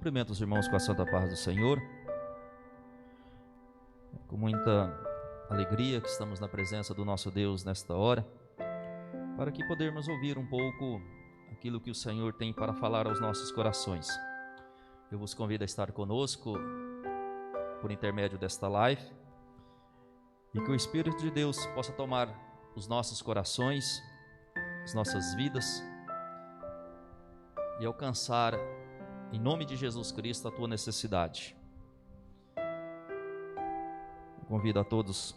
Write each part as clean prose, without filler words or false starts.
Cumprimento os irmãos com a santa paz do Senhor. Com muita alegria que estamos na presença do nosso Deus nesta hora, para que podermos ouvir um pouco aquilo que o Senhor tem para falar aos nossos corações. Eu vos convido a estar conosco por intermédio desta live e que o Espírito de Deus possa tomar os nossos corações, as nossas vidas e alcançar, em nome de Jesus Cristo, a tua necessidade. Eu convido a todos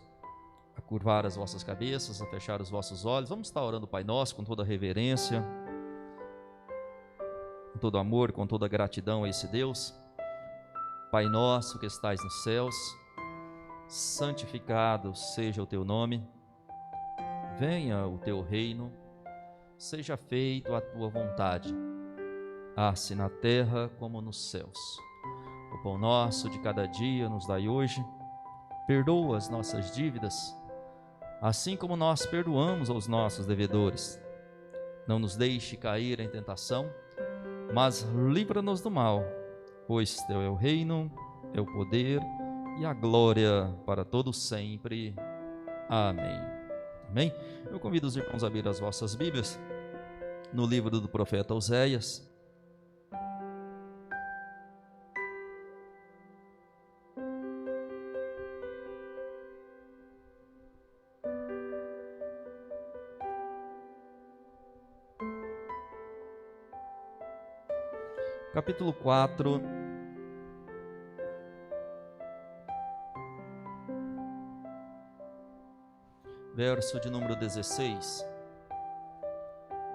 a curvar as vossas cabeças, a fechar os vossos olhos. Vamos estar orando o Pai Nosso com toda reverência, com todo amor, com toda gratidão a esse Deus. Pai nosso que estais nos céus, santificado seja o teu nome, venha o teu reino, seja feita a tua vontade, assim na terra como nos céus. O pão nosso de cada dia nos dai hoje, perdoa as nossas dívidas, assim como nós perdoamos aos nossos devedores. Não nos deixe cair em tentação, mas livra-nos do mal, pois teu é o reino, é o poder e a glória para todo sempre. Amém. Amém? Eu convido os irmãos a abrir as vossas Bíblias no livro do profeta Oséias. Capítulo 4, verso de número 16.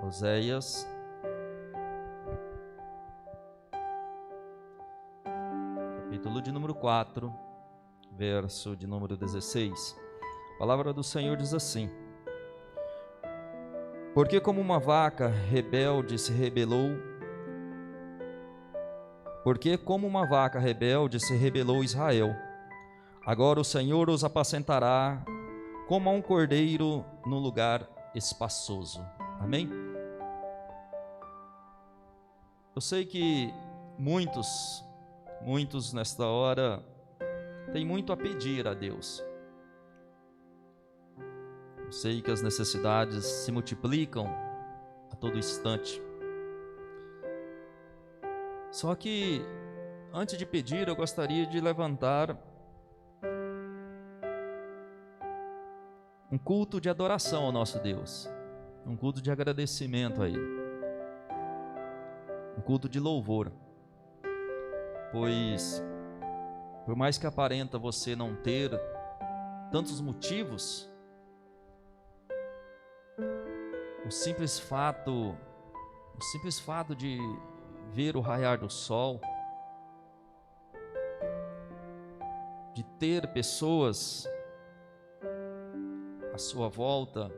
Oséias, capítulo de número 4, verso de número 16. A palavra do Senhor diz assim: Porque como uma vaca rebelde se rebelou Israel, agora o Senhor os apacentará como a um cordeiro no lugar espaçoso. Amém? Eu sei que muitos nesta hora têm muito a pedir a Deus. Eu sei que as necessidades se multiplicam a todo instante. Só que, antes de pedir, eu gostaria de levantar um culto de adoração ao nosso Deus, um culto de agradecimento a Ele, um culto de louvor, pois, por mais que aparenta você não ter tantos motivos, o simples fato de ver o raiar do sol, de ter pessoas à sua volta,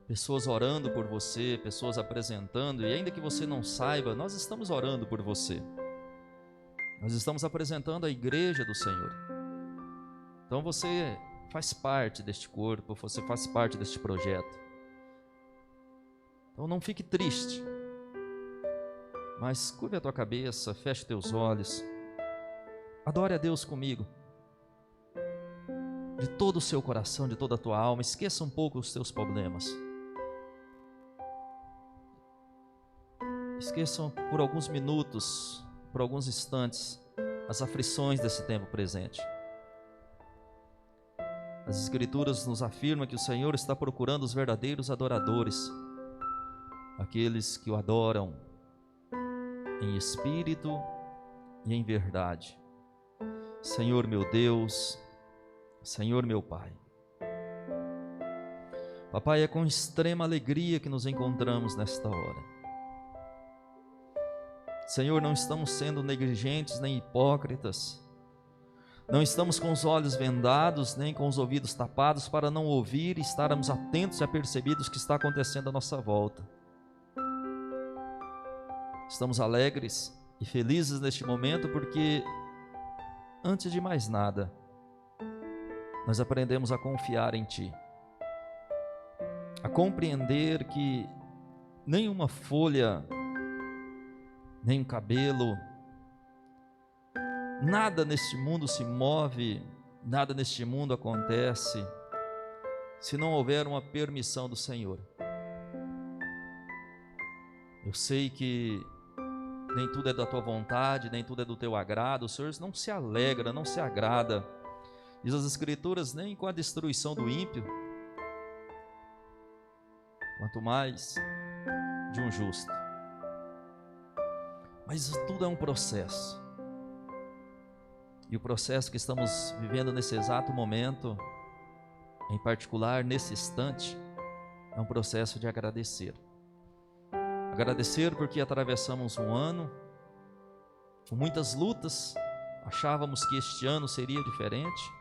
pessoas orando por você, pessoas apresentando, e ainda que você não saiba, nós estamos orando por você, nós estamos apresentando a igreja do Senhor. Então você faz parte deste corpo, você faz parte deste projeto. Então não fique triste, mas curve a tua cabeça, feche teus olhos, adore a Deus comigo, de todo o seu coração, de toda a tua alma. Esqueça um pouco os teus problemas, esqueçam por alguns minutos, por alguns instantes, as aflições desse tempo presente. As Escrituras nos afirmam que o Senhor está procurando os verdadeiros adoradores, aqueles que o adoram em espírito e em verdade. Senhor meu Deus, Senhor meu Pai. Papai, é com extrema alegria que nos encontramos nesta hora. Senhor, não estamos sendo negligentes nem hipócritas, não estamos com os olhos vendados nem com os ouvidos tapados para não ouvir e estarmos atentos e apercebidos o que está acontecendo à nossa volta. Estamos alegres e felizes neste momento porque, antes de mais nada, nós aprendemos a confiar em Ti, a compreender que nenhuma folha, nem um cabelo, Nada neste mundo se move, nada neste mundo acontece, se não houver uma permissão do Senhor. Eu sei que nem tudo é da tua vontade, nem tudo é do teu agrado. O Senhor não se alegra, não se agrada, diz as Escrituras, nem com a destruição do ímpio, quanto mais de um justo. Mas tudo é um processo, e o processo que estamos vivendo nesse exato momento, em particular nesse instante, é um processo de agradecer. Agradecer porque atravessamos um ano com muitas lutas. Achávamos que este ano seria diferente,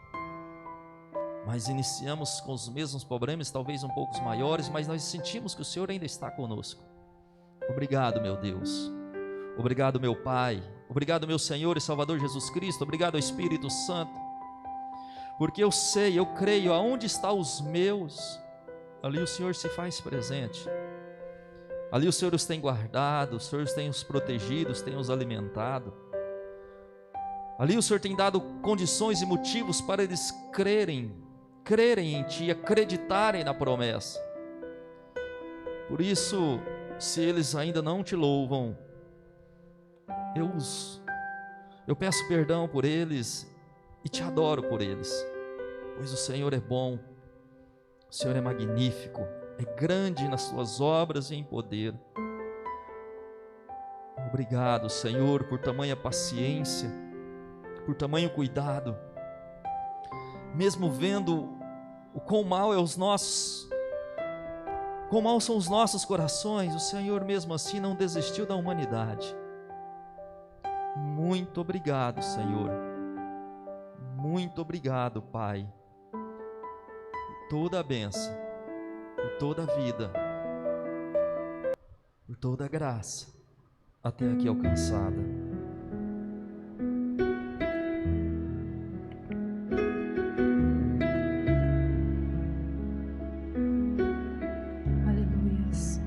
mas iniciamos com os mesmos problemas, talvez um pouco maiores, mas nós sentimos que o Senhor ainda está conosco. Obrigado, meu Deus. Obrigado, meu Pai. Obrigado, meu Senhor e Salvador Jesus Cristo. Obrigado ao Espírito Santo, porque eu sei, eu creio, aonde estão os meus, ali o Senhor se faz presente. Ali o Senhor os tem guardado, o Senhor os tem os protegido, os tem os alimentado. Ali o Senhor tem dado condições e motivos para eles crerem em Ti, acreditarem na promessa. Por isso, se eles ainda não Te louvam, eu peço perdão por eles e Te adoro por eles, pois o Senhor é bom, o Senhor é magnífico, é grande nas suas obras e em poder. Obrigado, Senhor, por tamanha paciência, por tamanho cuidado. Mesmo vendo o quão mal quão mal são os nossos corações, o Senhor mesmo assim não desistiu da humanidade. Muito obrigado, Senhor. Muito obrigado, Pai, por toda a bênção, por toda a vida, por toda a graça até aqui alcançada. Aleluias.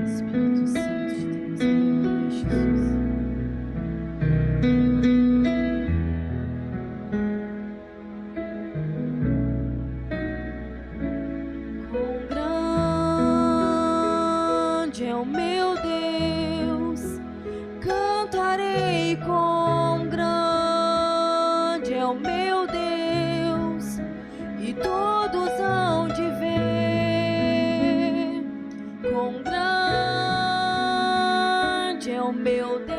Espírito Santo de Deus, aleluia, Jesus. É o meu Deus, cantarei com grande é o meu Deus, e todos hão de ver, com grande é o meu Deus,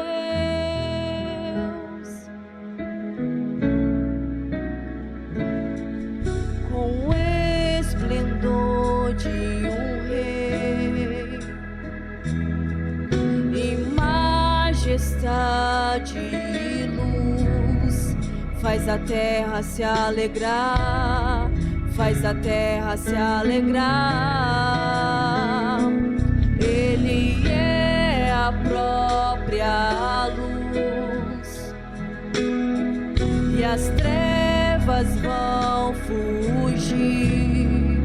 com o esplendor de um rei, majestade e luz, faz a terra se alegrar, faz a terra se alegrar. Ele é a própria luz, e as trevas vão fugir,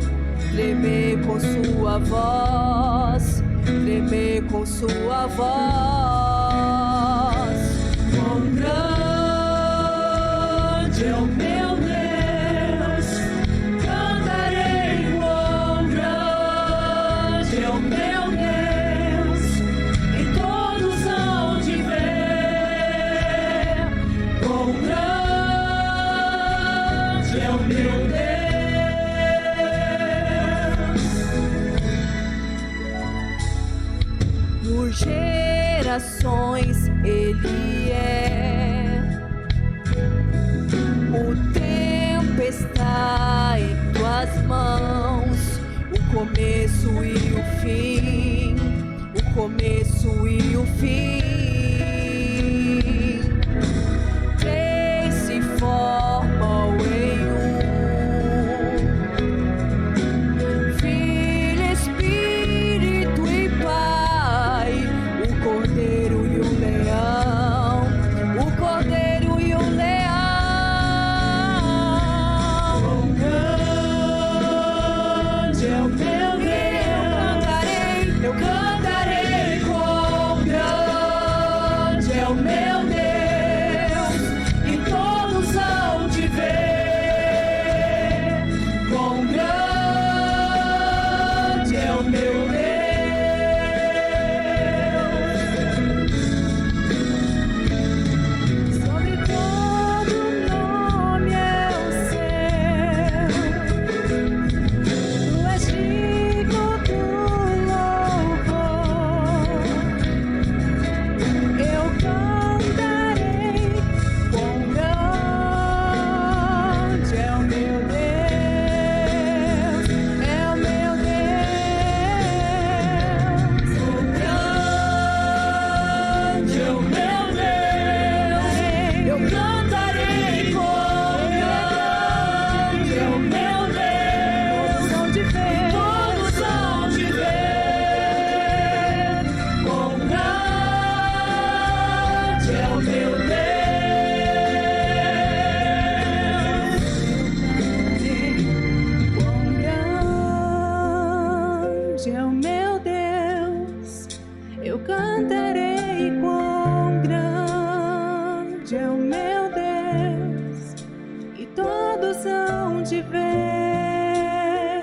tremer com sua voz, tremer com sua voz. Quão grande é o meu Deus, cantarei quão grande é o meu Deus, e todos hão de ver, quão grande é o meu Deus. Por gerações Ele é, o tempo está em tuas mãos, o começo e o fim, o começo e o fim. Três se formam em um, Filho, Espírito e Pai, o Cordeiro e o Leão, o Cordeiro e o Leão. Quão grande é o meu Deus, eu cantarei quão grande cantarei quão grande é o meu Deus, e todos hão de ver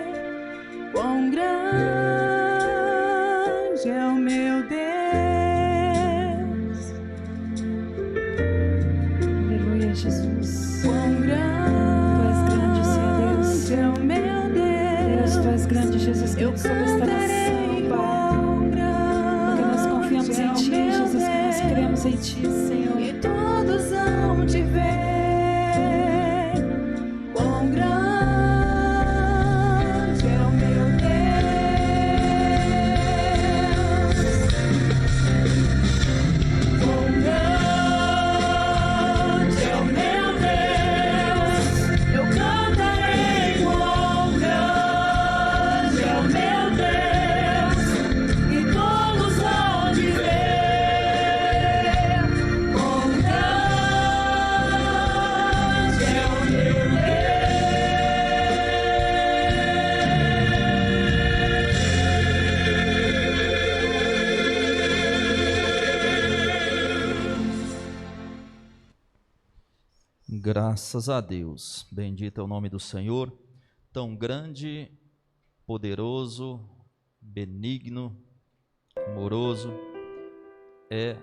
quão grande é o meu Deus. Aleluia, Jesus. Quão grande é o meu Deus. Tu és grande, Jesus, que Eu sobre esta cantarei nação, Pai. Porque nós confiamos em Ti, Jesus, que nós cremos em Ti, Senhor. E todos hão de ver quão grande é o meu Deus. Quão grande é o meu Deus. Eu cantarei quão grande é o meu Deus. E todos hão de ver quão grande é o meu Graças a Deus, bendito é o nome do Senhor, tão grande, poderoso, benigno, amoroso é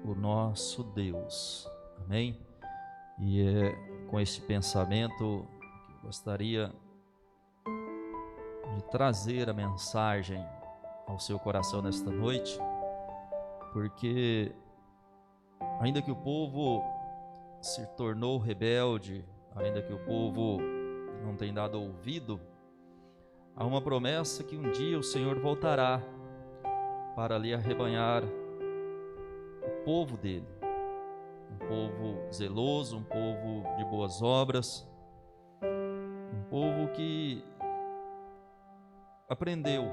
o nosso Deus, amém? E é com esse pensamento que eu gostaria de trazer a mensagem ao seu coração nesta noite, porque ainda que o povo se tornou rebelde, ainda que o povo não tenha dado ouvido, há uma promessa que um dia o Senhor voltará para ali arrebanhar o povo dele, um povo zeloso, um povo de boas obras, um povo que aprendeu,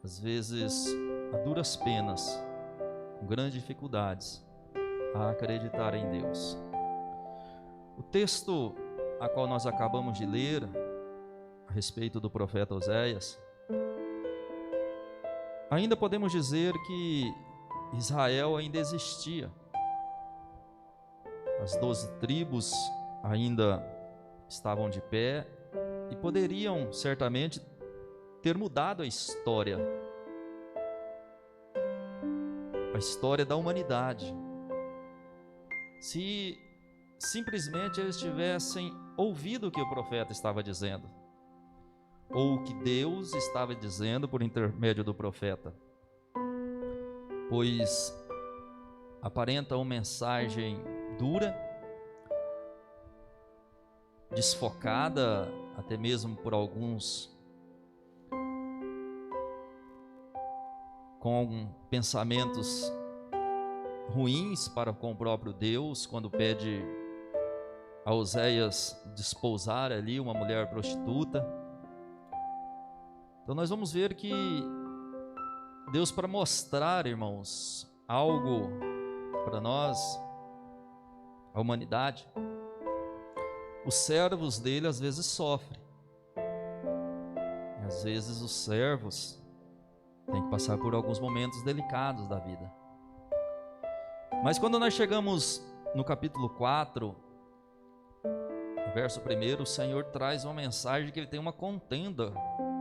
às vezes a duras penas, com grandes dificuldades, a acreditar em Deus. O texto a qual nós acabamos de ler a respeito do profeta Oséias, ainda podemos dizer que Israel ainda existia. As 12 tribos ainda estavam de pé e poderiam certamente ter mudado a história da humanidade, se simplesmente eles tivessem ouvido o que o profeta estava dizendo, ou o que Deus estava dizendo por intermédio do profeta, pois aparenta uma mensagem dura, desfocada até mesmo por alguns com pensamentos ruins para com o próprio Deus, quando pede a Oséias desposar ali uma mulher prostituta. Então nós vamos ver que Deus, para mostrar, irmãos, algo para nós, a humanidade, os servos dele às vezes sofrem, e às vezes os servos têm que passar por alguns momentos delicados da vida. Mas quando nós chegamos no capítulo 4, no verso 1, o Senhor traz uma mensagem que ele tem uma contenda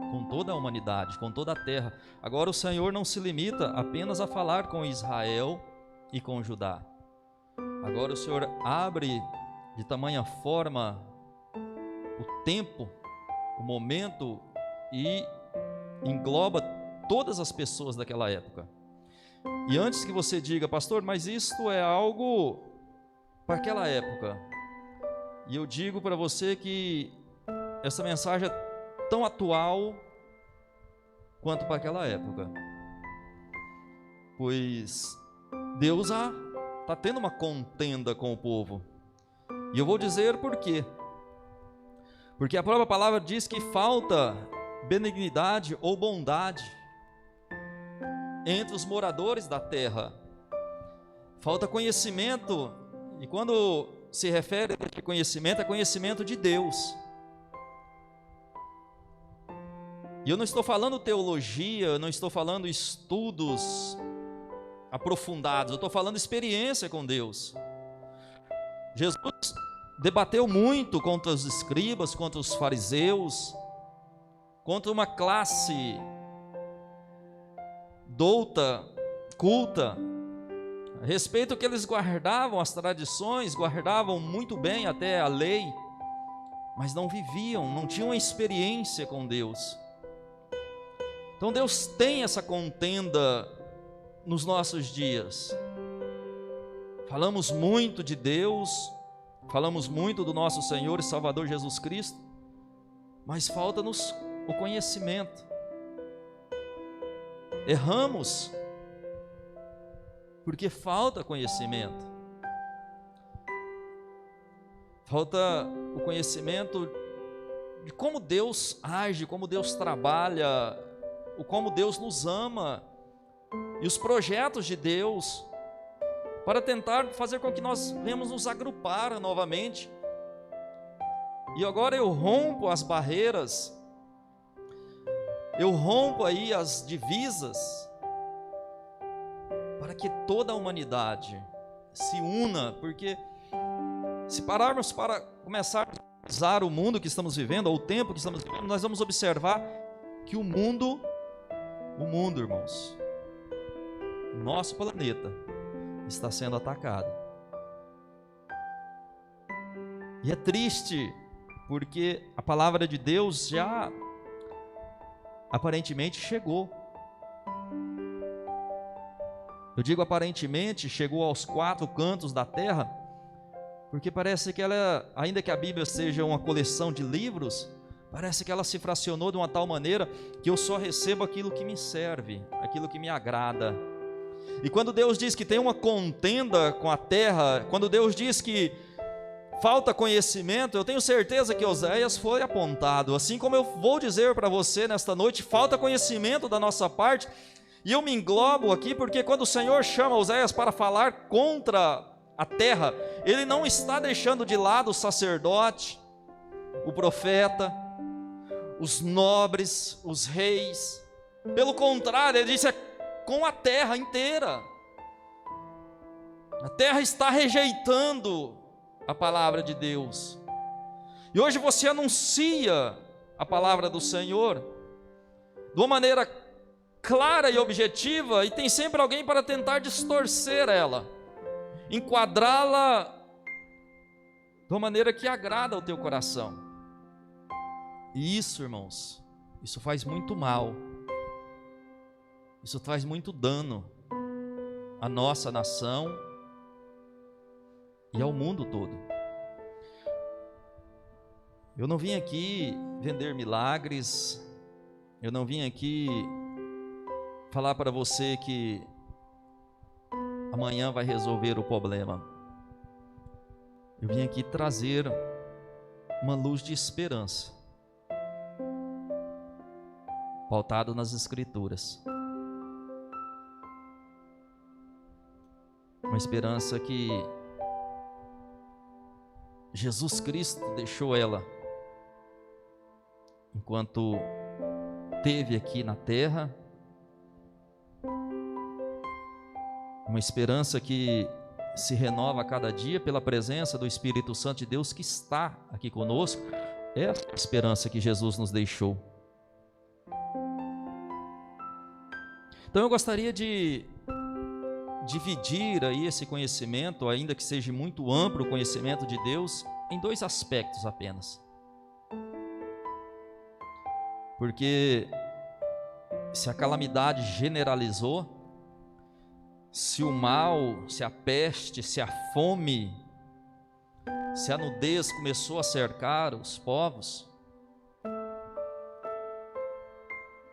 com toda a humanidade, com toda a terra. Agora o Senhor não se limita apenas a falar com Israel e com Judá. Agora o Senhor abre de tamanha forma o tempo, o momento, e engloba todas as pessoas daquela época. E antes que você diga, pastor, mas isto é algo para aquela época, e eu digo para você que essa mensagem é tão atual quanto para aquela época, pois Deus está tendo uma contenda com o povo, e eu vou dizer por quê. Porque a própria palavra diz que falta benignidade ou bondade entre os moradores da terra, falta conhecimento, e quando se refere a conhecimento, é conhecimento de Deus. E eu não estou falando teologia, eu não estou falando estudos aprofundados, eu estou falando experiência com Deus. Jesus debateu muito contra os escribas, contra os fariseus, contra uma classe douta, culta, a respeito que eles guardavam as tradições, guardavam muito bem até a lei, mas não viviam, não tinham experiência com Deus. Então Deus tem essa contenda nos nossos dias. Falamos muito de Deus, falamos muito do nosso Senhor e Salvador Jesus Cristo, mas falta-nos o conhecimento. Erramos porque falta conhecimento. Falta o conhecimento de como Deus age, como Deus trabalha, o como Deus nos ama e os projetos de Deus para tentar fazer com que nós venhamos nos agrupar novamente. E agora eu rompo as barreiras, eu rompo aí as divisas, para que toda a humanidade se una, porque se pararmos para começar a analisar o mundo que estamos vivendo, ou o tempo que estamos vivendo, nós vamos observar que o mundo, irmãos, nosso planeta está sendo atacado. E é triste, porque a palavra de Deus já aparentemente chegou. Eu digo aparentemente, chegou aos 4 cantos da terra, porque parece que ela, ainda que a Bíblia seja uma coleção de livros, parece que ela se fracionou de uma tal maneira que eu só recebo aquilo que me serve, aquilo que me agrada. E quando Deus diz que tem uma contenda com a terra, quando Deus diz que falta conhecimento, eu tenho certeza que Oséias foi apontado, assim como eu vou dizer para você nesta noite, falta conhecimento da nossa parte. E eu me englobo aqui porque quando o Senhor chama Oséias para falar contra a terra, Ele não está deixando de lado o sacerdote, o profeta, os nobres, os reis. Pelo contrário, Ele disse, é com a terra inteira. A terra está rejeitando a palavra de Deus. E hoje você anuncia a palavra do Senhor de uma maneira clara e objetiva, e tem sempre alguém para tentar distorcer ela, enquadrá-la de uma maneira que agrada ao teu coração. E isso, irmãos, isso faz muito mal, isso faz muito dano à nossa nação e ao mundo todo. Eu não vim aqui vender milagres, eu não vim aqui falar para você que amanhã vai resolver o problema. Eu vim aqui trazer uma luz de esperança, pautado nas Escrituras. Uma esperança que Jesus Cristo deixou ela enquanto esteve aqui na terra. Uma esperança que se renova a cada dia pela presença do Espírito Santo de Deus que está aqui conosco. É a esperança que Jesus nos deixou. Então eu gostaria de dividir aí esse conhecimento, ainda que seja muito amplo o conhecimento de Deus, em 2 aspectos apenas. Porque se a calamidade generalizou, se o mal, se a peste, se a fome, se a nudez começou a cercar os povos,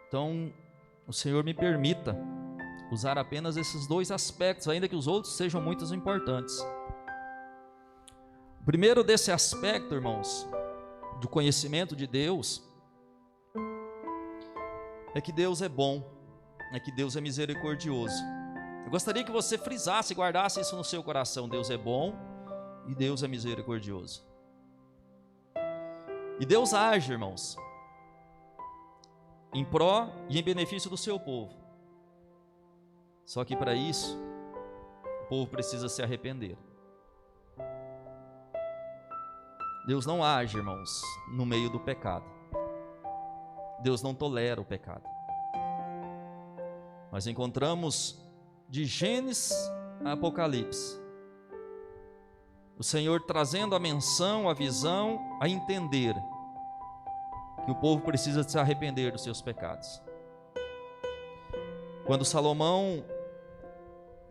então o Senhor me permita usar apenas esses 2 aspectos, ainda que os outros sejam muito importantes. O primeiro desse aspecto, irmãos, do conhecimento de Deus, é que Deus é bom, é que Deus é misericordioso. Eu gostaria que você frisasse, guardasse isso no seu coração. Deus é bom e Deus é misericordioso. E Deus age, irmãos, em pró e em benefício do seu povo. Só que para isso, o povo precisa se arrepender. Deus não age, irmãos, no meio do pecado. Deus não tolera o pecado. Nós encontramos de Gênesis a Apocalipse o Senhor trazendo a menção, a visão, a entender que o povo precisa se arrepender dos seus pecados. Quando Salomão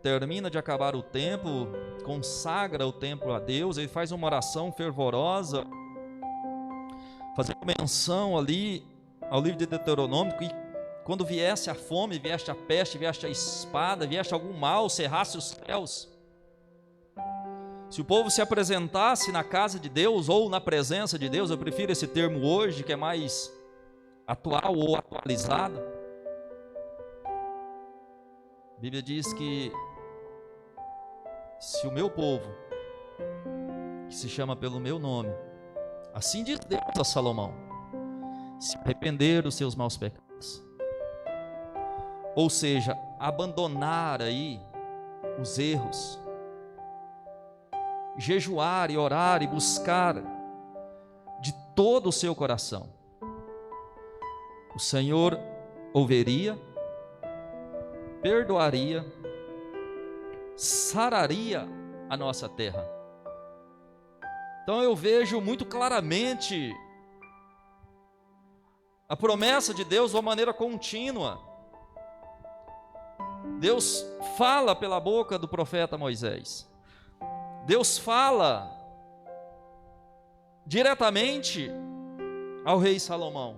termina de acabar o templo, consagra o templo a Deus, ele faz uma oração fervorosa, fazendo menção ali ao livro de Deuteronômio, que quando viesse a fome, viesse a peste, viesse a espada, viesse algum mal, cerrasse os céus, se o povo se apresentasse na casa de Deus ou na presença de Deus, eu prefiro esse termo hoje, que é mais atual ou atualizado. A Bíblia diz que se o meu povo, que se chama pelo meu nome, assim diz Deus a Salomão, se arrepender dos seus maus pecados, ou seja, abandonar aí os erros, jejuar e orar e buscar de todo o seu coração, o Senhor ouviria, perdoaria, sararia a nossa terra. Então eu vejo muito claramente a promessa de Deus de uma maneira contínua. Deus fala pela boca do profeta Moisés. Deus fala diretamente ao rei Salomão.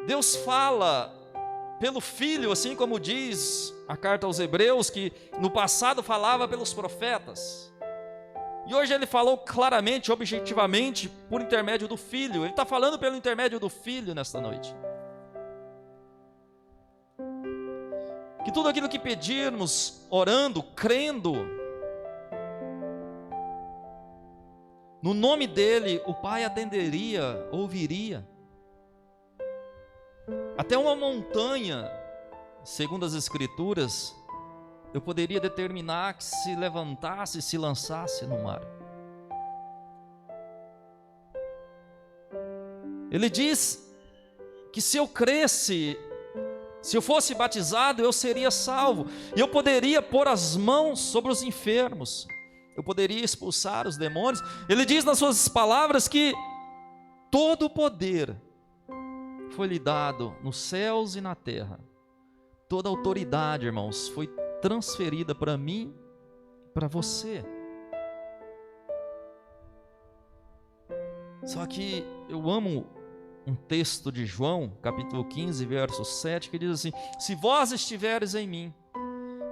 Deus fala pelo Filho, assim como diz a carta aos Hebreus, que no passado falava pelos profetas. E hoje ele falou claramente, objetivamente, por intermédio do Filho. Ele está falando pelo intermédio do Filho nesta noite. Que tudo aquilo que pedirmos, orando, crendo, no nome dele, o Pai atenderia, ouviria. Até uma montanha, segundo as Escrituras, eu poderia determinar que se levantasse, se lançasse no mar. Ele diz que se eu cresce, se eu fosse batizado, eu seria salvo, e eu poderia pôr as mãos sobre os enfermos, eu poderia expulsar os demônios. Ele diz nas suas palavras que todo o poder foi-lhe dado nos céus e na terra. Toda a autoridade, irmãos, foi transferida para mim, para você. Só que eu amo um texto de João, capítulo 15, verso 7, que diz assim: se vós estiveres em mim,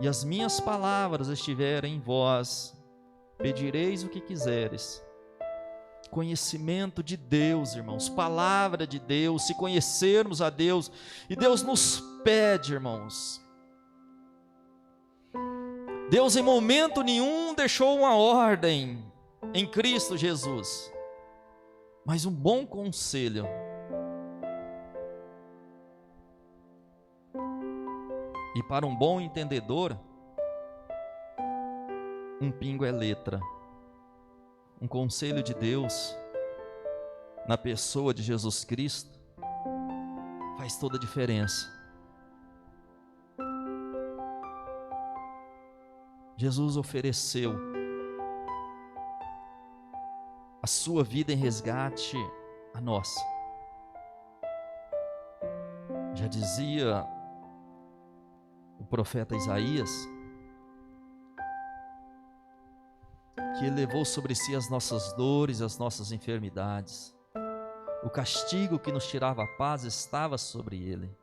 e as minhas palavras estiverem em vós, pedireis o que quiseres. Conhecimento de Deus, irmãos, palavra de Deus, se conhecermos a Deus, e Deus nos pede, irmãos. Deus em momento nenhum deixou uma ordem em Cristo Jesus, mas um bom conselho. E para um bom entendedor, um pingo é letra. Um conselho de Deus na pessoa de Jesus Cristo faz toda a diferença. Jesus ofereceu a sua vida em resgate a nossa. Já dizia o profeta Isaías que ele levou sobre si as nossas dores, as nossas enfermidades. O castigo que nos tirava a paz estava sobre ele.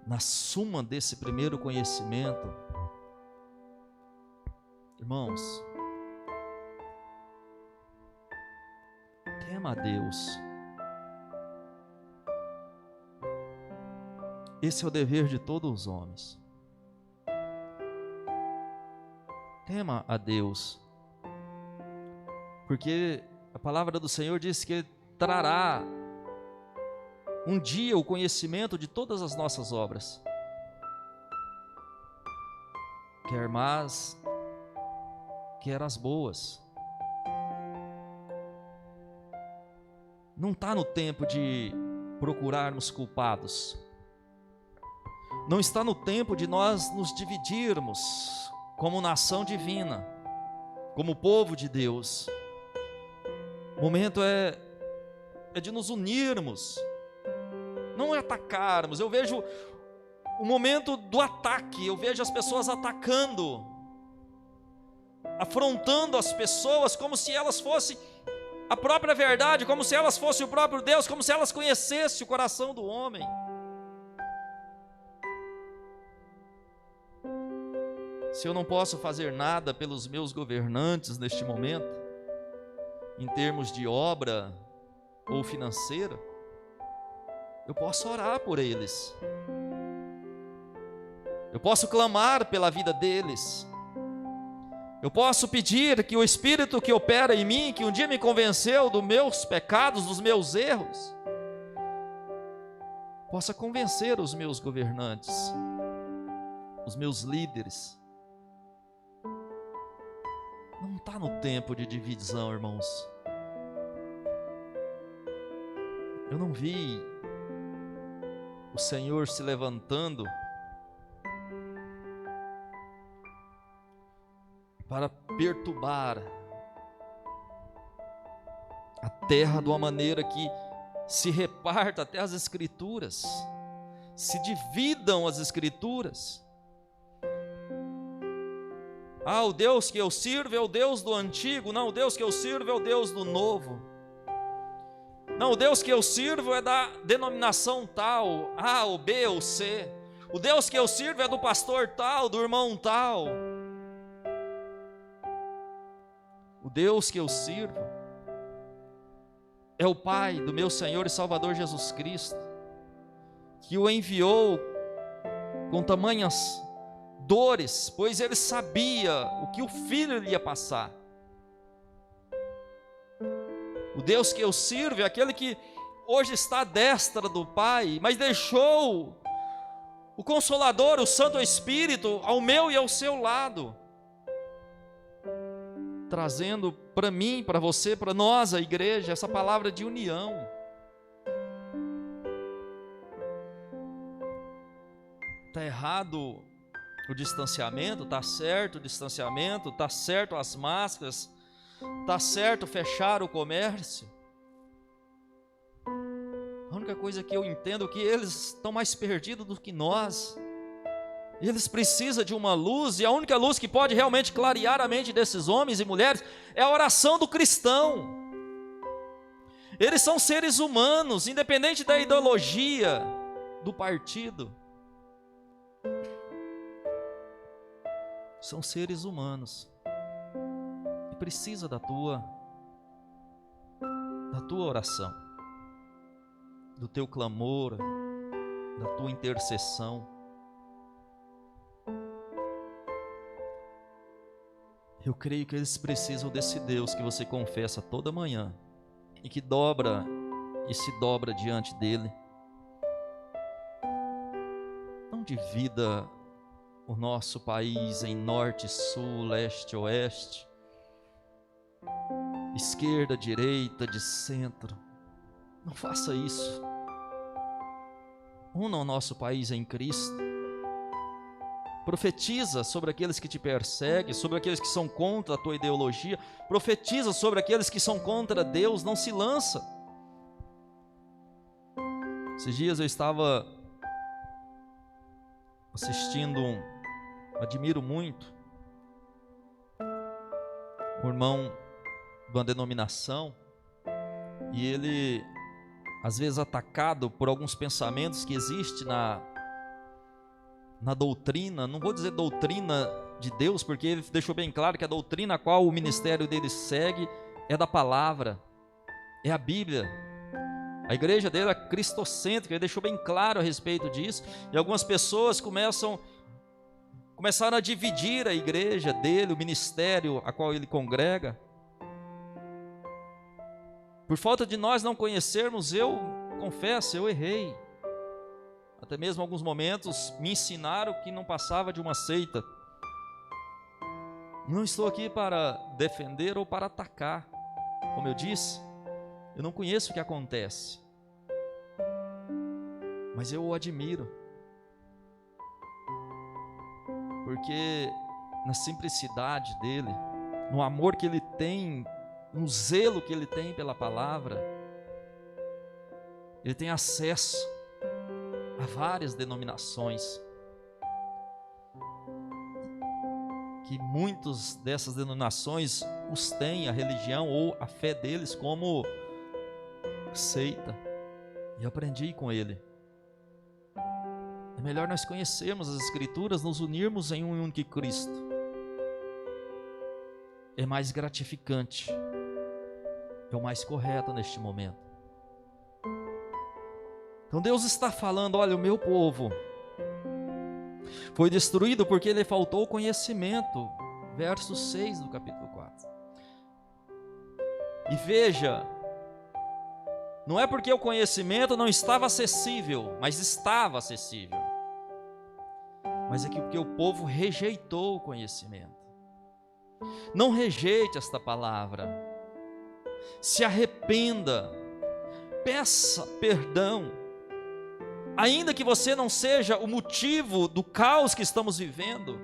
Na suma desse primeiro conhecimento, irmãos, tema a Deus. Esse é o dever de todos os homens. Tema a Deus, porque a palavra do Senhor diz que Ele trará um dia o conhecimento de todas as nossas obras, quer más, quer as boas. Não está no tempo de procurarmos culpados, não está no tempo de nós nos dividirmos como nação divina, como povo de Deus. O momento é de nos unirmos, não é atacarmos. Eu vejo o momento do ataque, eu vejo as pessoas atacando, afrontando as pessoas como se elas fossem a própria verdade, como se elas fossem o próprio Deus, como se elas conhecessem o coração do homem. Se eu não posso fazer nada pelos meus governantes neste momento, em termos de obra ou financeira, eu posso orar por eles, eu posso clamar pela vida deles, eu posso pedir que o Espírito que opera em mim, que um dia me convenceu dos meus pecados, dos meus erros, possa convencer os meus governantes, os meus líderes. Não está no tempo de divisão, irmãos. Eu não vi o Senhor se levantando para perturbar a terra de uma maneira que se reparta até as Escrituras, se dividam as Escrituras. Ah, o Deus que eu sirvo é o Deus do antigo. Não, o Deus que eu sirvo é o Deus do novo. Não, o Deus que eu sirvo é da denominação tal, A, ou B, ou C. O Deus que eu sirvo é do pastor tal, do irmão tal. O Deus que eu sirvo é o Pai do meu Senhor e Salvador Jesus Cristo, que o enviou com tamanhas dores, pois ele sabia o que o filho lhe ia passar. O Deus que eu sirvo é aquele que hoje está à destra do Pai, mas deixou o Consolador, o Santo Espírito, ao meu e ao seu lado, trazendo para mim, para você, para nós, a igreja, essa palavra de união. Está errado o distanciamento, está certo o distanciamento, está certo as máscaras, está certo fechar o comércio. A única coisa que eu entendo é que eles estão mais perdidos do que nós. Eles precisam de uma luz, e a única luz que pode realmente clarear a mente desses homens e mulheres é a oração do cristão. Eles são seres humanos, independente da ideologia, do partido. São seres humanos e precisa da tua oração, do teu clamor, da tua intercessão. Eu creio que eles precisam desse Deus que você confessa toda manhã e que dobra e se dobra diante dele. Não divida o nosso país em norte, sul, leste, oeste, esquerda, direita, de centro. Não faça isso. Una o nosso país em Cristo. Profetiza sobre aqueles que te perseguem, sobre aqueles que são contra a tua ideologia. Profetiza sobre aqueles que são contra Deus. Não se lança. Esses dias eu estava assistindo admiro muito um irmão de uma denominação, e ele às vezes atacado por alguns pensamentos que existem na doutrina, não vou dizer doutrina de Deus, porque ele deixou bem claro que a doutrina a qual o ministério dele segue é da palavra, é a Bíblia. A igreja dele é cristocêntrica, ele deixou bem claro a respeito disso, e algumas pessoas começam começaram a dividir a igreja dele, o ministério a qual ele congrega. Por falta de nós não conhecermos, eu confesso, eu errei. Até mesmo em alguns momentos me ensinaram que não passava de uma seita. Não estou aqui para defender ou para atacar. Como eu disse, eu não conheço o que acontece, mas eu o admiro, porque na simplicidade dele, no amor que ele tem, no zelo que ele tem pela palavra, ele tem acesso a várias denominações, que muitas dessas denominações os têm a religião ou a fé deles como seita, e aprendi com ele. É melhor nós conhecermos as Escrituras, nos unirmos em um único Cristo. É mais gratificante, é o mais correto neste momento. Então Deus está falando: olha, o meu povo foi destruído porque lhe faltou conhecimento. Verso 6 do capítulo 4. E veja, não é porque o conhecimento não estava acessível, mas estava acessível. Mas é que porque o povo rejeitou o conhecimento. Não rejeite esta palavra. Se arrependa. Peça perdão. Ainda que você não seja o motivo do caos que estamos vivendo,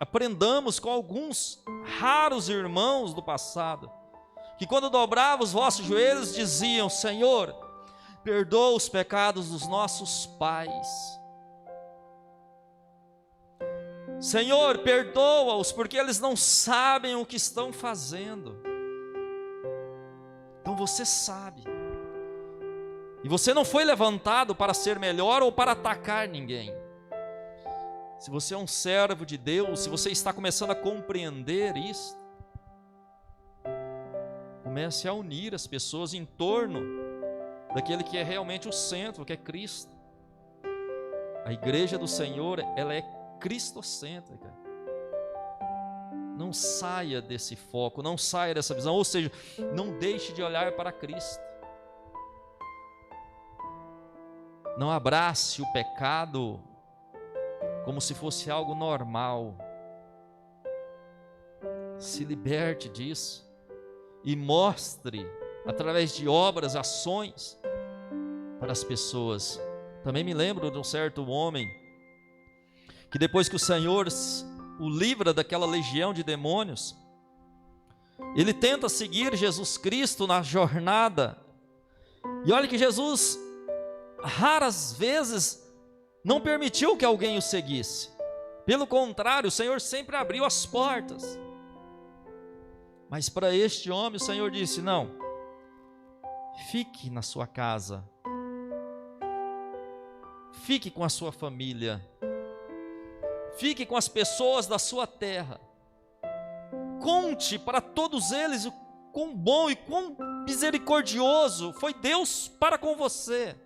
aprendamos com alguns raros irmãos do passado, que quando dobravam os vossos joelhos diziam: Senhor, perdoa os pecados dos nossos pais. Senhor, perdoa-os porque eles não sabem o que estão fazendo. Então você sabe. E você não foi levantado para ser melhor ou para atacar ninguém. Se você é um servo de Deus, se você está começando a compreender isso, comece a unir as pessoas em torno daquele que é realmente o centro, que é Cristo. A igreja do Senhor, ela é cristocêntrica. Não saia desse foco, não saia dessa visão, ou seja, não deixe de olhar para Cristo. Não abrace o pecado como se fosse algo normal. Se liberte disso e mostre, através de obras, ações, para as pessoas. Também me lembro de um certo homem que depois que o Senhor o livra daquela legião de demônios, ele tenta seguir Jesus Cristo na jornada. E olha que Jesus raras vezes não permitiu que alguém o seguisse. Pelo contrário, o Senhor sempre abriu as portas. Mas para este homem o Senhor disse: não, fique na sua casa, fique com a sua família, fique com as pessoas da sua terra, conte para todos eles o quão bom e quão misericordioso foi Deus para com você.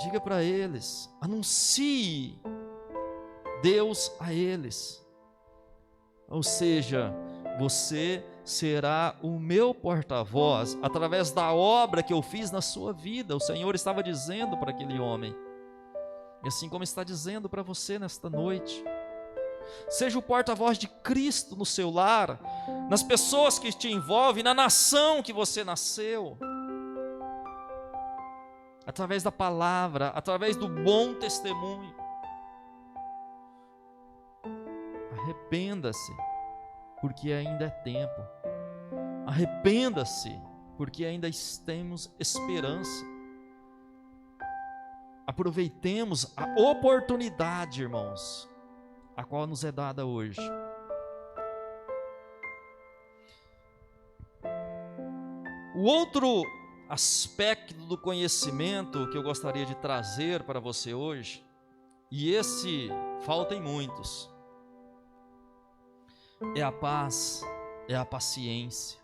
Diga para eles, anuncie Deus a eles. Ou seja, você será o meu porta-voz através da obra que eu fiz na sua vida. O Senhor estava dizendo para aquele homem, e assim como está dizendo para você nesta noite. Seja o porta-voz de Cristo no seu lar, nas pessoas que te envolvem, na nação que você nasceu. Através da palavra, através do bom testemunho. Arrependa-se, porque ainda é tempo. Arrependa-se, porque ainda temos esperança. Aproveitemos a oportunidade, irmãos, a qual nos é dada hoje. O outro aspecto do conhecimento que eu gostaria de trazer para você hoje, e esse falta em muitos, é a paz, é a paciência.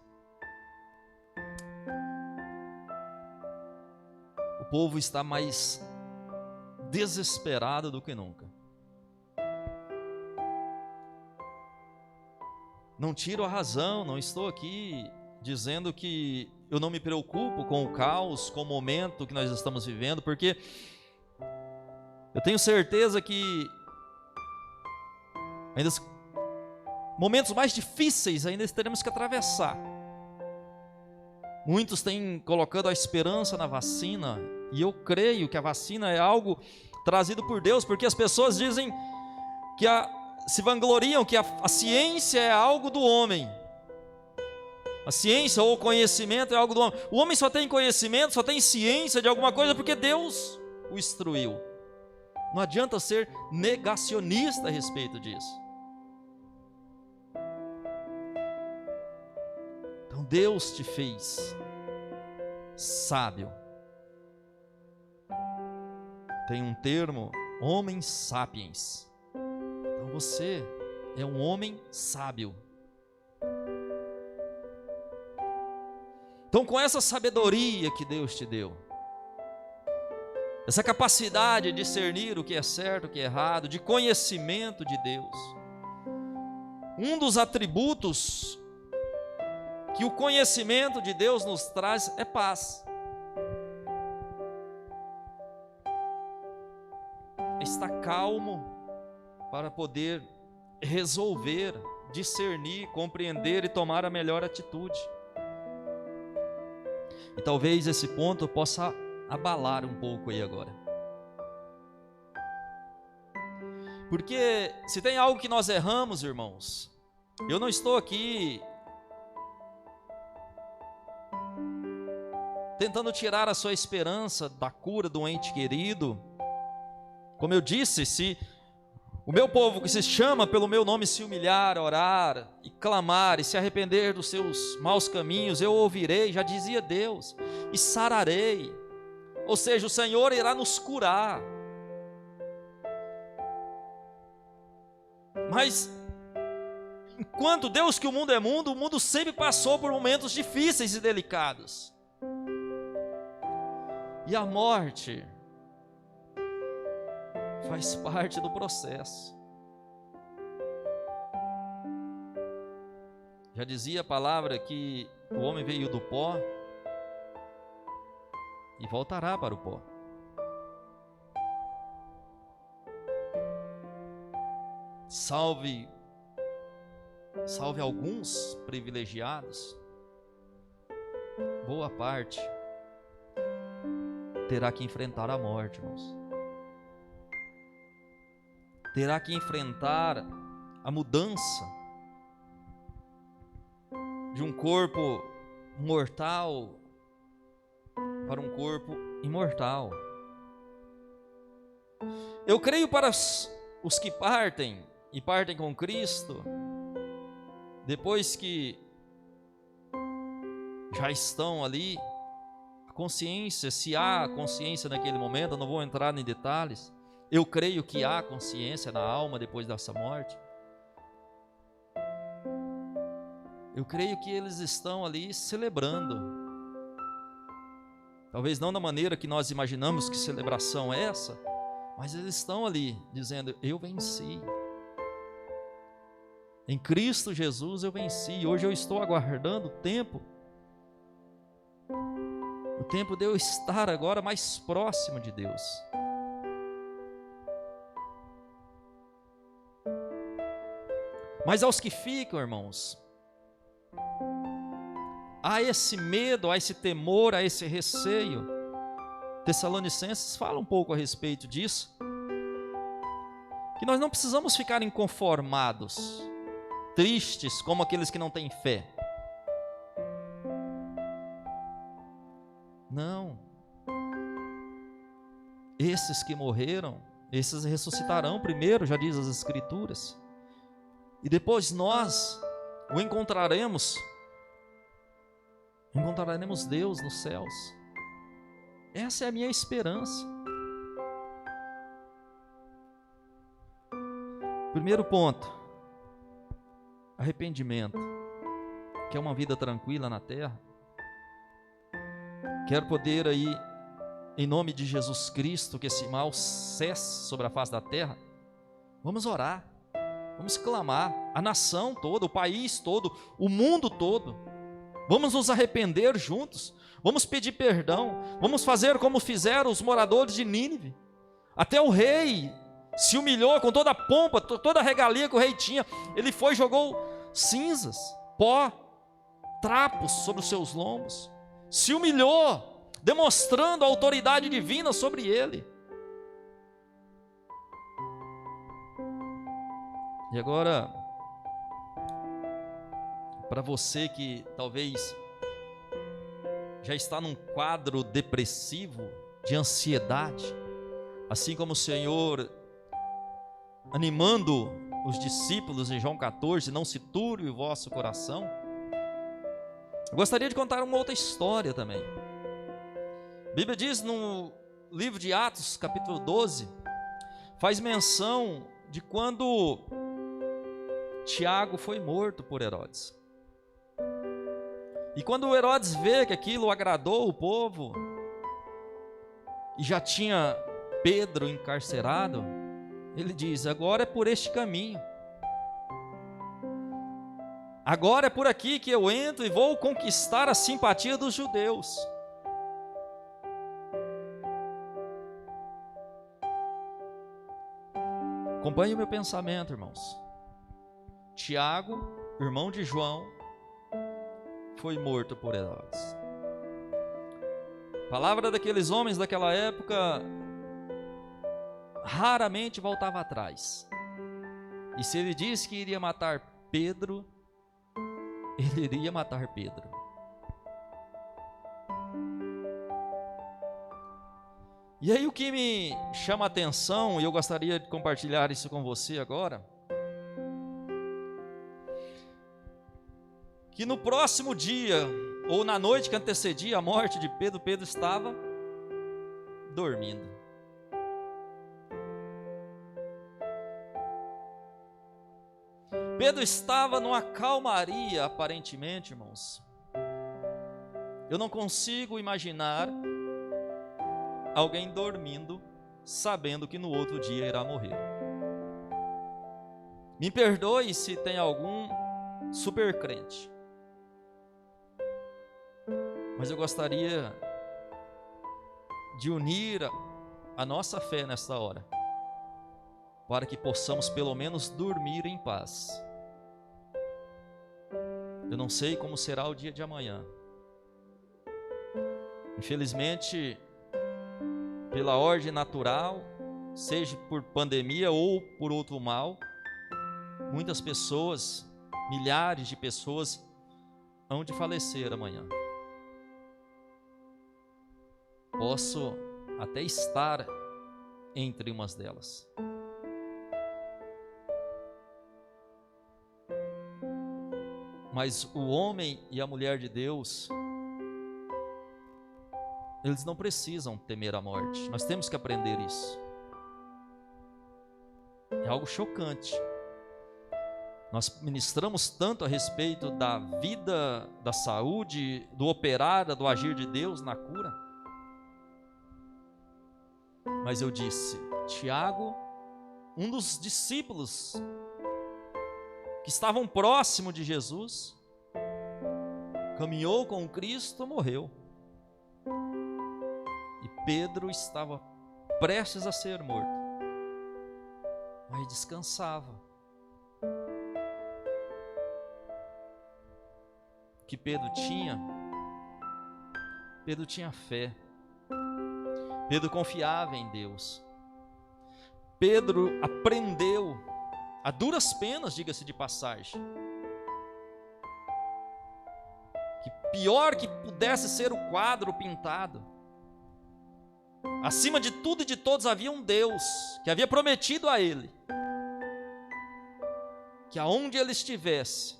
O povo está mais desesperado do que nunca. Não tiro a razão, não estou aqui dizendo que eu não me preocupo com o caos, com o momento que nós estamos vivendo, porque eu tenho certeza que ainda momentos mais difíceis ainda teremos que atravessar. Muitos têm colocado a esperança na vacina, e eu creio que a vacina é algo trazido por Deus, porque as pessoas dizem que se vangloriam que a ciência é algo do homem. A ciência ou o conhecimento é algo do homem. O homem só tem conhecimento, só tem ciência de alguma coisa porque Deus o instruiu. Não adianta ser negacionista a respeito disso. Então Deus te fez sábio. Tem um termo, homem sapiens. Então você é um homem sábio. Então, com essa sabedoria que Deus te deu, essa capacidade de discernir o que é certo, o que é errado, de conhecimento de Deus, um dos atributos que o conhecimento de Deus nos traz é paz. Estar calmo para poder resolver, discernir, compreender e tomar a melhor atitude. E talvez esse ponto possa abalar um pouco aí agora. Porque se tem algo que nós erramos, irmãos, eu não estou aqui tentando tirar a sua esperança da cura do ente querido. Como eu disse, se o meu povo que se chama pelo meu nome se humilhar, orar e clamar e se arrepender dos seus maus caminhos, eu ouvirei, já dizia Deus, e sararei. Ou seja, o Senhor irá nos curar. Mas enquanto Deus que o mundo sempre passou por momentos difíceis e delicados. E a morte faz parte do processo. Já dizia a palavra que o homem veio do pó e voltará para o pó. Salve alguns privilegiados, boa parte terá que enfrentar a morte, irmãos. Terá que enfrentar a mudança de um corpo mortal para um corpo imortal. Eu creio para os que partem e partem com Cristo, depois que já estão ali, a consciência, se há consciência naquele momento, eu não vou entrar em detalhes. Eu creio que há consciência na alma depois dessa morte. Eu creio que eles estão ali celebrando. Talvez não da maneira que nós imaginamos que celebração é essa, mas eles estão ali dizendo: eu venci. Em Cristo Jesus eu venci. Hoje eu estou aguardando o tempo de eu estar agora mais próximo de Deus. Mas aos que ficam, irmãos, há esse medo, há esse temor, há esse receio. Tessalonicenses fala um pouco a respeito disso, que nós não precisamos ficar inconformados, tristes como aqueles que não têm fé. Não. Esses que morreram, esses ressuscitarão primeiro, já diz as Escrituras. E depois nós o encontraremos Deus nos céus. Essa é a minha esperança. Primeiro ponto, arrependimento. Quer uma vida tranquila na terra? Quer poder aí em nome de Jesus Cristo, que esse mal cesse sobre a face da terra, vamos orar, vamos clamar, a nação toda, o país todo, o mundo todo, vamos nos arrepender juntos, vamos pedir perdão, vamos fazer como fizeram os moradores de Nínive. Até o rei se humilhou com toda a pompa, toda a regalia que o rei tinha. Ele foi e jogou cinzas, pó, trapos sobre os seus lombos, se humilhou, demonstrando a autoridade divina sobre ele. E agora, para você que talvez já está num quadro depressivo, de ansiedade, assim como o Senhor animando os discípulos em João 14, não se turbe o vosso coração. Eu gostaria de contar uma outra história também. A Bíblia diz no livro de Atos, capítulo 12, faz menção de quando Tiago foi morto por Herodes. E quando Herodes vê que aquilo agradou o povo, e já tinha Pedro encarcerado, ele diz: agora é por este caminho, agora é por aqui que eu entro e vou conquistar a simpatia dos judeus. Acompanhe o meu pensamento, irmãos. Tiago, irmão de João, foi morto por Herodes. A palavra daqueles homens daquela época raramente voltava atrás. E se ele disse que iria matar Pedro, ele iria matar Pedro. E aí o que me chama a atenção, e eu gostaria de compartilhar isso com você agora, que no próximo dia, ou na noite que antecedia a morte de Pedro, Pedro estava dormindo. Pedro estava numa calmaria, aparentemente, irmãos. Eu não consigo imaginar alguém dormindo, sabendo que no outro dia irá morrer. Me perdoe se tem algum super crente, mas eu gostaria de unir a nossa fé nesta hora, para que possamos pelo menos dormir em paz. Eu não sei como será o dia de amanhã. Infelizmente, pela ordem natural, seja por pandemia ou por outro mal, muitas pessoas, milhares de pessoas, hão de falecer amanhã. Posso até estar entre umas delas. Mas o homem e a mulher de Deus, eles não precisam temer a morte. Nós temos que aprender isso. É algo chocante. Nós ministramos tanto a respeito da vida, da saúde, do operar, do agir de Deus na cura. Mas eu disse, Tiago, um dos discípulos que estavam próximo de Jesus, caminhou com Cristo, morreu. E Pedro estava prestes a ser morto, mas descansava. O que Pedro tinha? Pedro tinha fé. Pedro confiava em Deus. Pedro aprendeu, a duras penas, diga-se de passagem, que pior que pudesse ser o quadro pintado, acima de tudo e de todos havia um Deus que havia prometido a ele que aonde ele estivesse,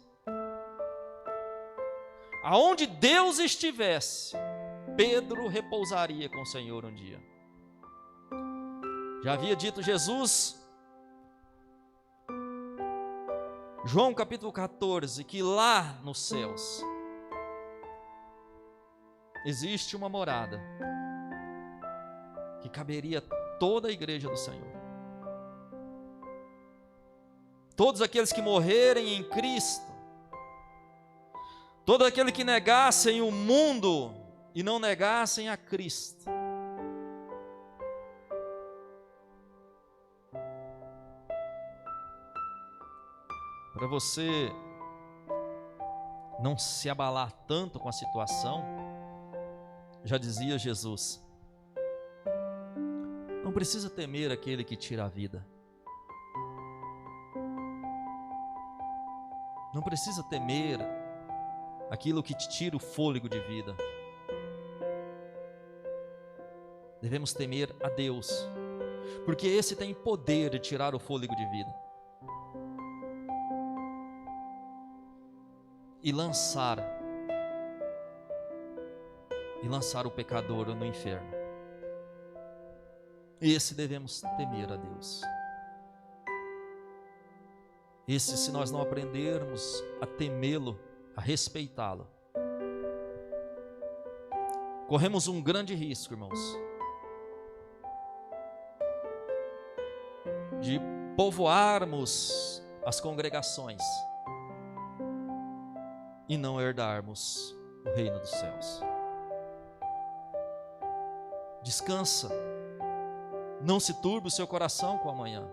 aonde Deus estivesse, Pedro repousaria com o Senhor um dia. Já havia dito Jesus, João capítulo 14, que lá nos céus existe uma morada que caberia toda a igreja do Senhor. Todos aqueles que morrerem em Cristo, todo aquele que negassem o mundo e não negassem a Cristo. Para você não se abalar tanto com a situação, já dizia Jesus, não precisa temer aquele que tira a vida. Não precisa temer aquilo que te tira o fôlego de vida. Devemos temer a Deus, porque esse tem poder de tirar o fôlego de vida e lançar o pecador no inferno. Esse devemos temer a Deus. Esse, se nós não aprendermos a temê-lo, a respeitá-lo, corremos um grande risco, irmãos, de povoarmos as congregações e não herdarmos o reino dos céus. Descansa, não se turbe o seu coração com o amanhã.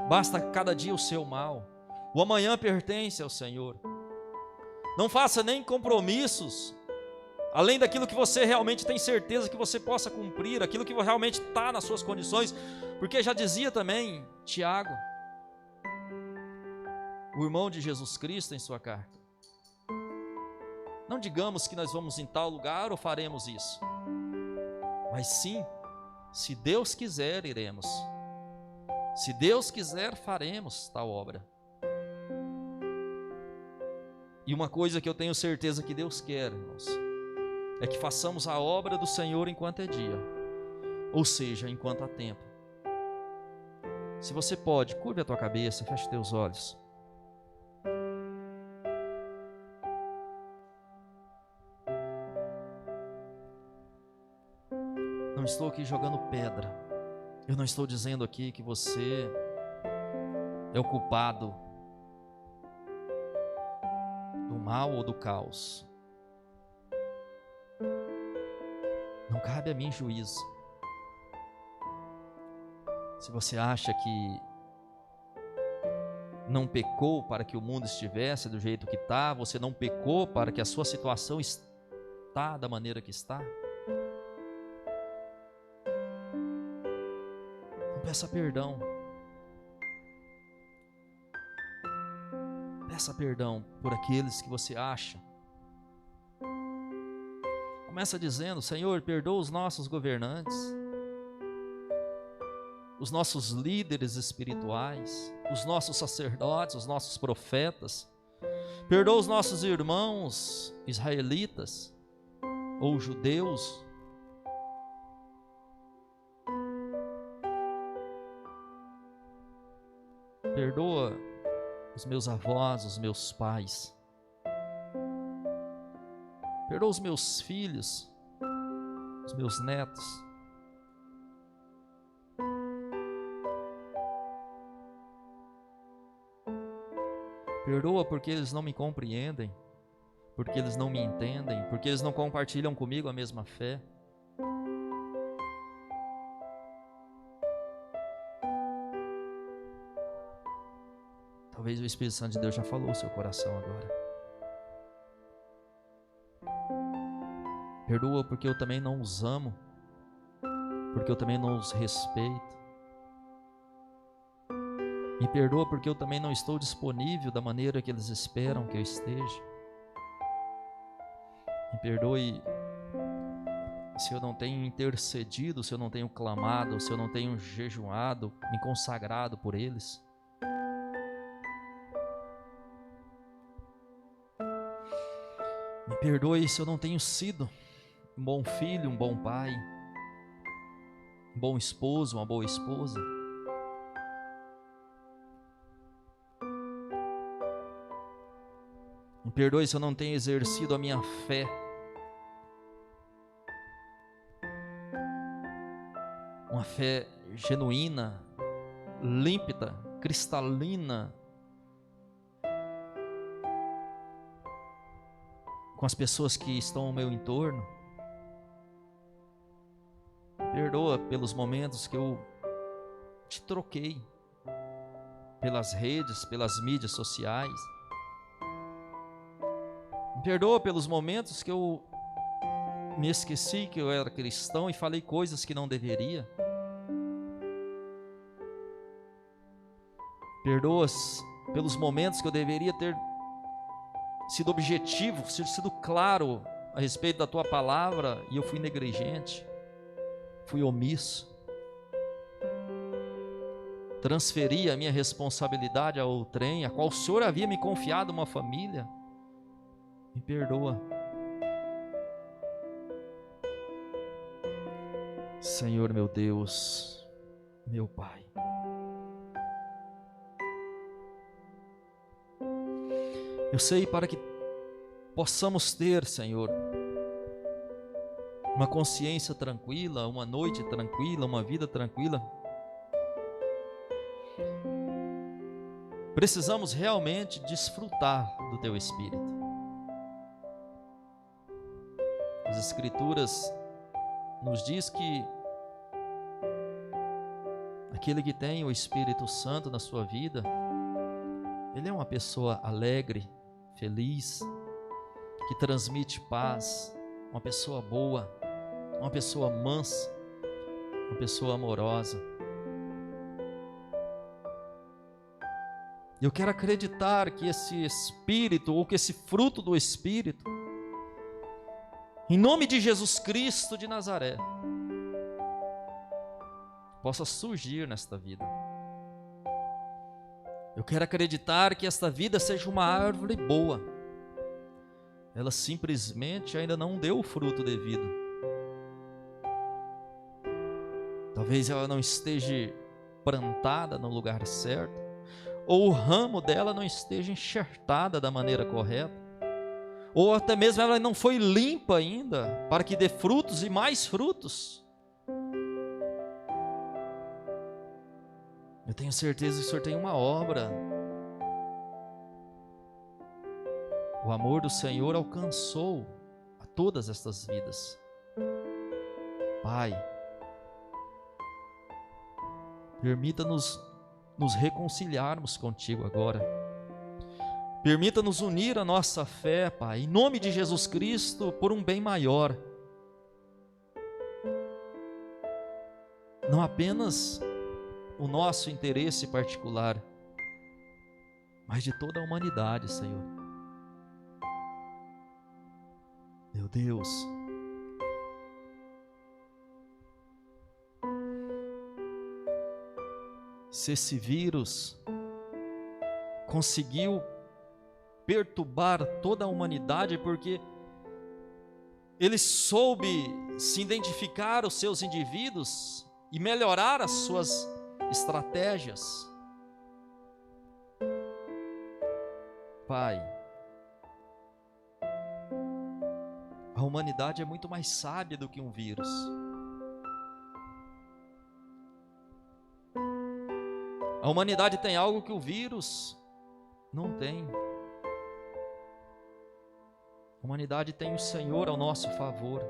Basta cada dia o seu mal. O amanhã pertence ao Senhor. Não faça nem compromissos além daquilo que você realmente tem certeza que você possa cumprir, aquilo que realmente está nas suas condições, porque já dizia também Tiago, o irmão de Jesus Cristo, em sua carta, não digamos que nós vamos em tal lugar ou faremos isso, mas sim, se Deus quiser, iremos. Se Deus quiser, faremos tal obra. E uma coisa que eu tenho certeza que Deus quer, irmãos, é que façamos a obra do Senhor enquanto é dia, ou seja, enquanto há tempo. Se você pode, curve a tua cabeça, feche teus olhos. Não estou aqui jogando pedra. Eu não estou dizendo aqui que você é o culpado do mal ou do caos. Não cabe a mim juízo. Se você acha que não pecou para que o mundo estivesse do jeito que está, você não pecou para que a sua situação está da maneira que está, peça perdão. Peça perdão por aqueles que você acha. Começa dizendo: Senhor, perdoa os nossos governantes, os nossos líderes espirituais, os nossos sacerdotes, os nossos profetas. Perdoa os nossos irmãos israelitas ou judeus. Perdoa os meus avós, os meus pais. Perdoa os meus filhos, os meus netos. Perdoa porque eles não me compreendem, porque eles não me entendem, porque eles não compartilham comigo a mesma fé. Talvez o Espírito Santo de Deus já falou o seu coração agora. Perdoa porque eu também não os amo, porque eu também não os respeito. Me perdoa porque eu também não estou disponível da maneira que eles esperam que eu esteja. Me perdoe se eu não tenho intercedido, se eu não tenho clamado, se eu não tenho jejuado, me consagrado por eles. Me perdoe se eu não tenho sido um bom filho, um bom pai, um bom esposo, uma boa esposa. Me perdoe se eu não tenho exercido a minha fé uma fé genuína, límpida, cristalina, com as pessoas que estão ao meu entorno. Perdoa pelos momentos que eu te troquei pelas redes, pelas mídias sociais. Me perdoa pelos momentos que eu me esqueci que eu era cristão e falei coisas que não deveria. Perdoa pelos momentos que eu deveria ter sido objetivo, sido claro a respeito da tua palavra e eu fui negligente, fui omisso. Transferi a minha responsabilidade a outrem, a qual o Senhor havia me confiado uma família. Me perdoa. Senhor meu Deus, meu Pai. Eu sei, para que possamos ter, Senhor, uma consciência tranquila, uma noite tranquila, uma vida tranquila, precisamos realmente desfrutar do Teu Espírito. As Escrituras nos diz que aquele que tem o Espírito Santo na sua vida, ele é uma pessoa alegre, feliz, que transmite paz, uma pessoa boa, uma pessoa mansa, uma pessoa amorosa. Eu quero acreditar que esse Espírito, ou que esse fruto do Espírito, em nome de Jesus Cristo de Nazaré, possa surgir nesta vida. Eu quero acreditar que esta vida seja uma árvore boa. Ela simplesmente ainda não deu o fruto devido. Talvez ela não esteja plantada no lugar certo, ou o ramo dela não esteja enxertada da maneira correta, ou até mesmo ela não foi limpa ainda para que dê frutos e mais frutos. Eu tenho certeza que o Senhor tem uma obra. O amor do Senhor alcançou a todas estas vidas. Pai, permita-nos nos reconciliarmos contigo agora. Permita-nos unir a nossa fé, Pai, em nome de Jesus Cristo, por um bem maior. Não apenas o nosso interesse particular, mas de toda a humanidade, Senhor. Meu Deus, se esse vírus conseguiu perturbar toda a humanidade, porque ele soube se identificar os seus indivíduos e melhorar as suas estratégias. Pai, a humanidade é muito mais sábia do que um vírus. A humanidade tem algo que o vírus não tem. A humanidade tem o Senhor ao nosso favor.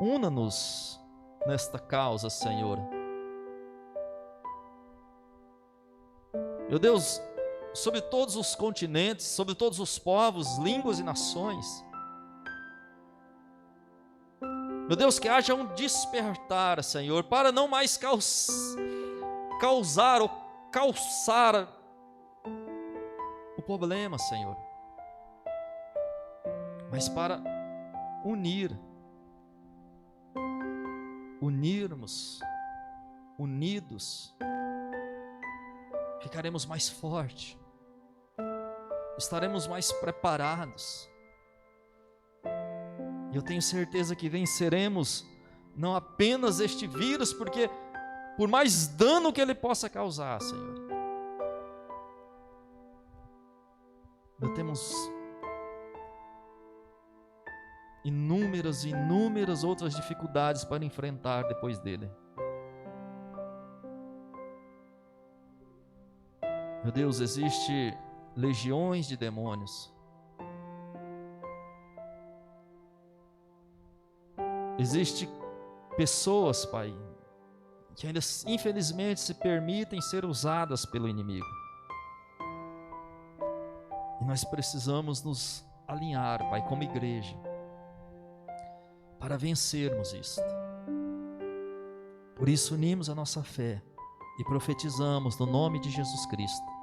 Una-nos nesta causa, Senhor. Meu Deus, sobre todos os continentes, sobre todos os povos, línguas e nações. Meu Deus, que haja um despertar, Senhor, para não mais causar ou calçar o problema, Senhor, mas para unirmos, unidos, ficaremos mais fortes, estaremos mais preparados, e eu tenho certeza que venceremos não apenas este vírus, porque por mais dano que ele possa causar, Senhor, nós temos inúmeras outras dificuldades para enfrentar depois dele. Meu Deus, existe legiões de demônios. Existe pessoas, Pai, que ainda infelizmente se permitem ser usadas pelo inimigo. E nós precisamos nos alinhar, Pai, como igreja, para vencermos isto. Por isso unimos a nossa fé e profetizamos no nome de Jesus Cristo.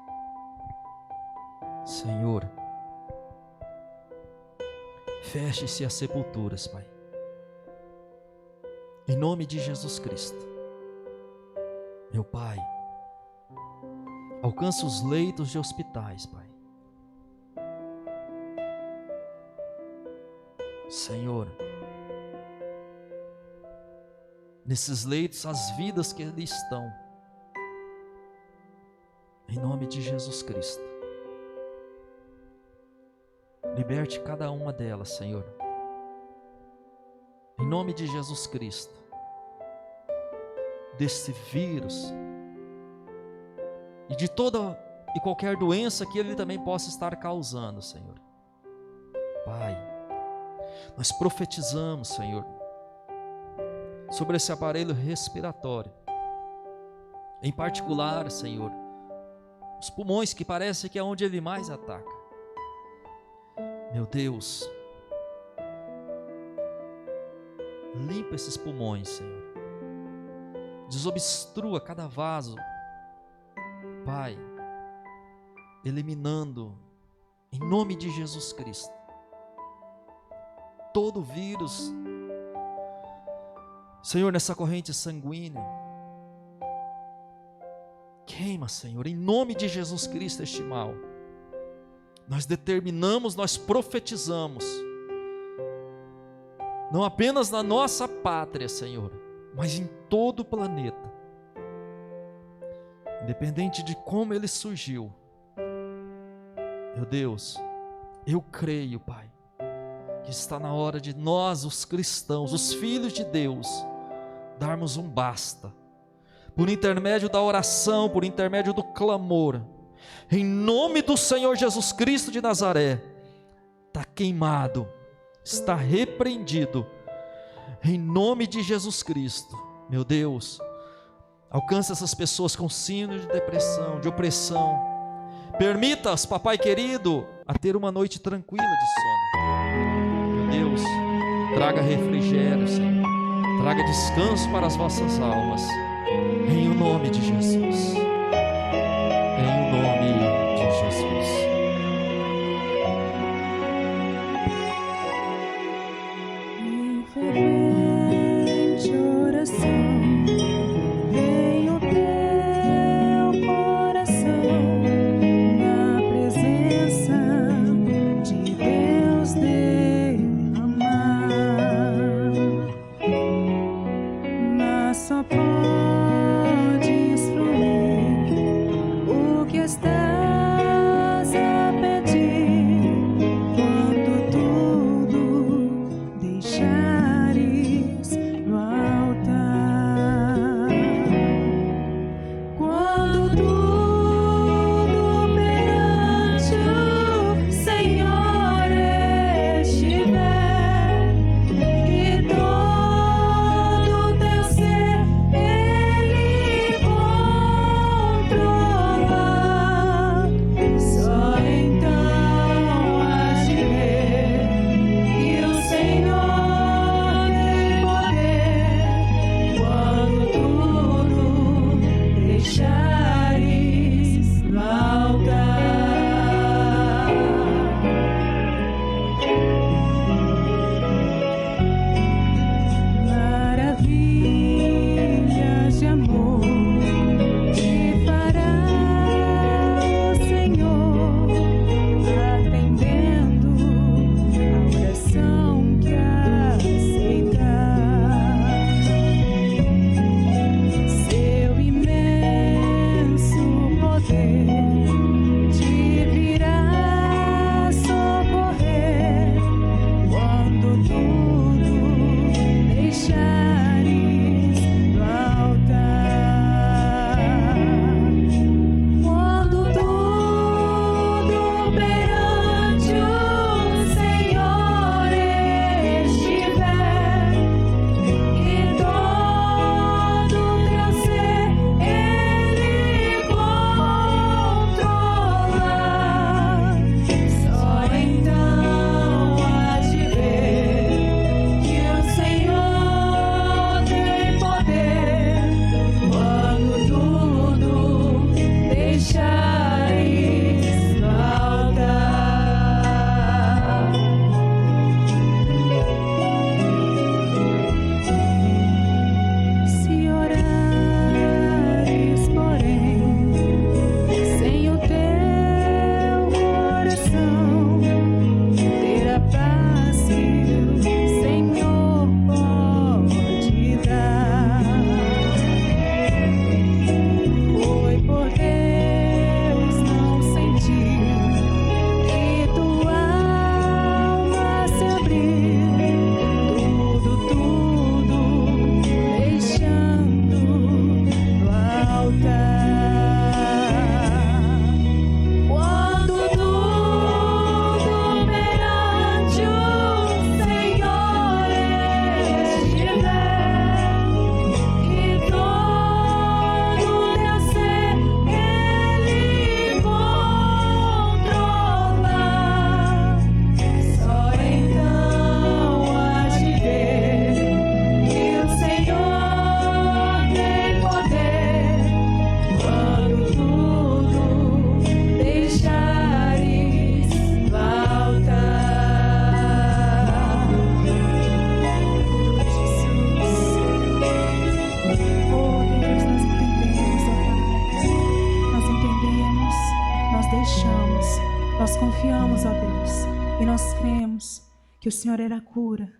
Senhor, feche-se as sepulturas, Pai. Em nome de Jesus Cristo. Meu Pai, alcança os leitos de hospitais, Pai. Senhor, nesses leitos, as vidas que ali estão, em nome de Jesus Cristo, liberte cada uma delas, Senhor, em nome de Jesus Cristo, desse vírus e de toda e qualquer doença que ele também possa estar causando, Senhor. Pai, nós profetizamos, Senhor, sobre esse aparelho respiratório, em particular, Senhor, os pulmões, que parece que é onde ele mais ataca. Meu Deus, limpa esses pulmões, Senhor. Desobstrua cada vaso, Pai, eliminando, em nome de Jesus Cristo, todo vírus, Senhor, nessa corrente sanguínea. Queima, Senhor, em nome de Jesus Cristo, este mal. Nós determinamos, nós profetizamos, não apenas na nossa pátria, Senhor, mas em todo o planeta, independente de como ele surgiu. Meu Deus, eu creio, Pai, que está na hora de nós, os cristãos, os filhos de Deus, darmos um basta, por intermédio da oração, por intermédio do clamor, em nome do Senhor Jesus Cristo de Nazaré. Está queimado, está repreendido, em nome de Jesus Cristo. Meu Deus, alcança essas pessoas com síndrome de depressão, de opressão. Permita-as, Papai querido, a ter uma noite tranquila de sono. Meu Deus, traga refrigério, Senhor, traga descanso para as vossas almas, em o nome de Jesus, em o nome de Jesus. Em fervente oração, vem o teu coração, na presença de Deus derramar, mas só podes fluir E nós cremos que o Senhor era a cura.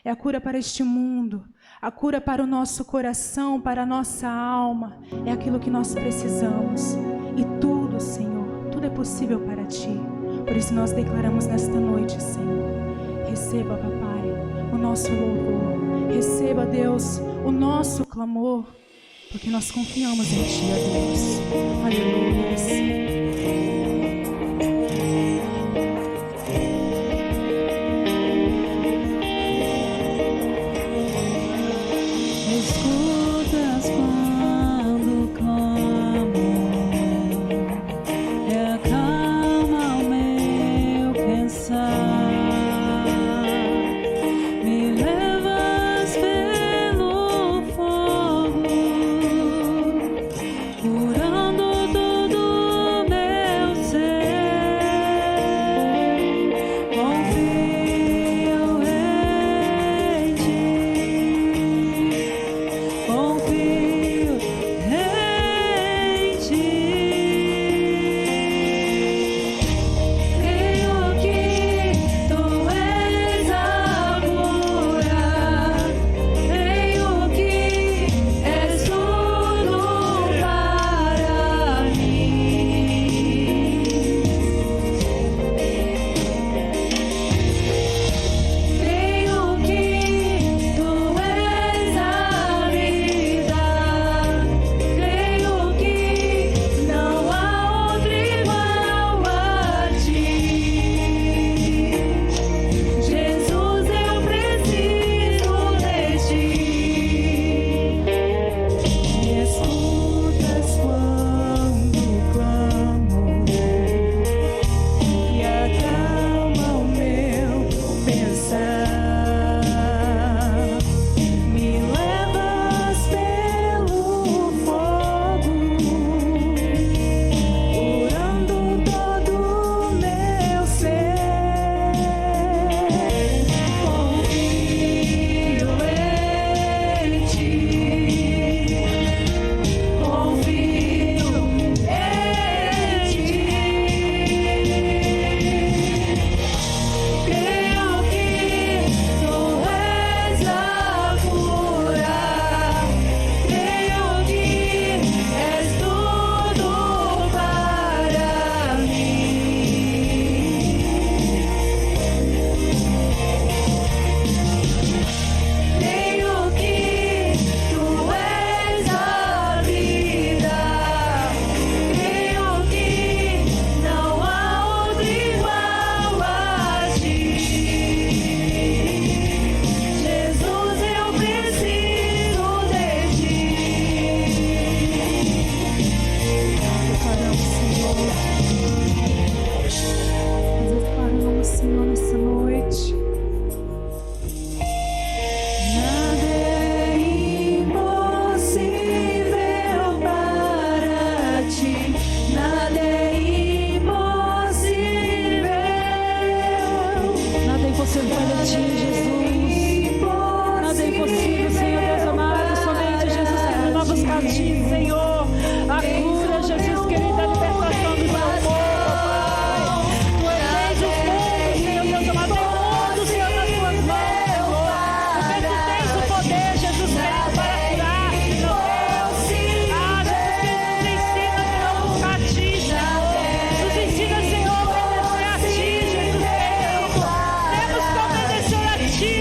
É a cura para este mundo, a cura para o nosso coração, para a nossa alma. É aquilo que nós precisamos. E tudo, Senhor, tudo é possível para Ti. Por isso nós declaramos nesta noite, Senhor. Receba, Papai, o nosso louvor. Receba, Deus, o nosso clamor. Porque nós confiamos em Ti, ó Deus. Aleluia, Senhor. Ti,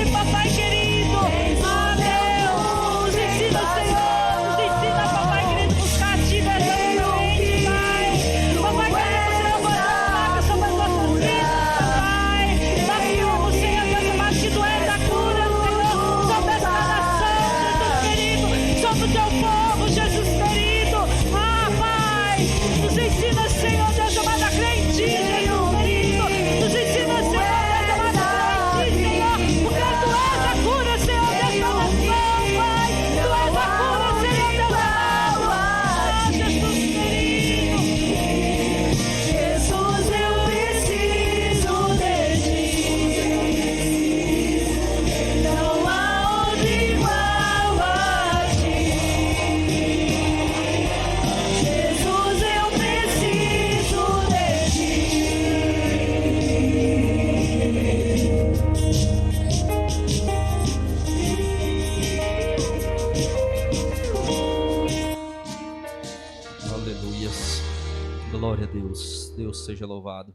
Deus seja louvado.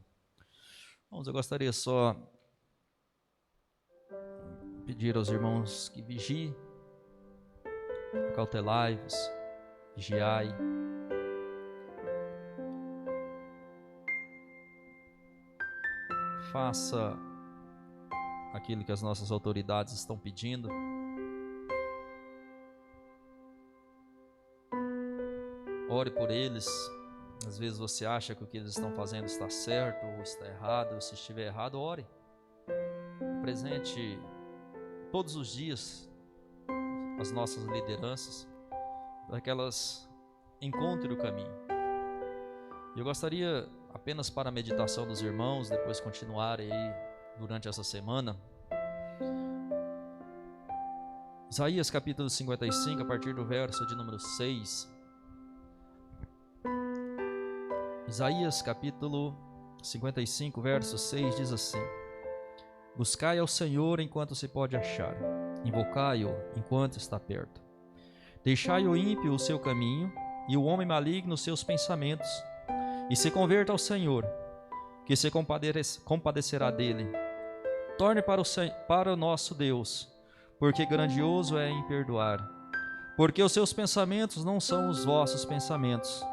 Irmãos, eu gostaria só de pedir aos irmãos que vigiem, cautelai-vos, vigiai. Faça aquilo que as nossas autoridades estão pedindo. Ore por eles. Às vezes você acha que o que eles estão fazendo está certo ou está errado. Ou se estiver errado, ore. Presente todos os dias as nossas lideranças para que elas encontrem o caminho. Eu gostaria, apenas para a meditação dos irmãos, depois continuarem aí durante essa semana, Isaías capítulo 55, a partir do verso de número 6. Isaías capítulo 55, verso 6 diz assim: Buscai ao Senhor enquanto se pode achar, invocai-o enquanto está perto. Deixai o ímpio o seu caminho e o homem maligno os seus pensamentos, e se converta ao Senhor, que se compadecerá dele. Torne para o nosso Deus, porque grandioso é em perdoar. Porque os seus pensamentos não são os vossos pensamentos,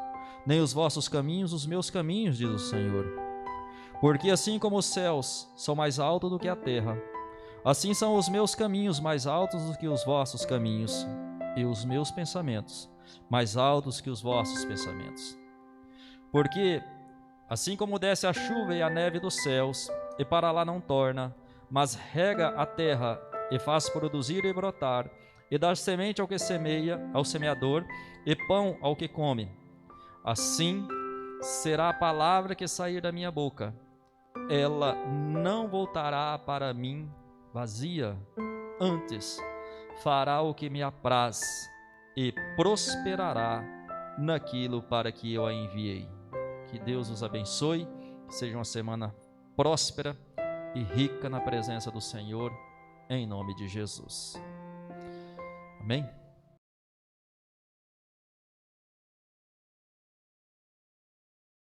nem os vossos caminhos os meus caminhos, diz o Senhor. Porque assim como os céus são mais altos do que a terra, assim são os meus caminhos mais altos do que os vossos caminhos, e os meus pensamentos mais altos que os vossos pensamentos. Porque assim como desce a chuva e a neve dos céus, e para lá não torna, mas rega a terra e faz produzir e brotar, e dá semente ao que semeia, ao semeador, e pão ao que come, assim será a palavra que sair da minha boca. Ela não voltará para mim vazia, antes fará o que me apraz e prosperará naquilo para que eu a enviei. Que Deus os abençoe, que seja uma semana próspera e rica na presença do Senhor, em nome de Jesus. Amém?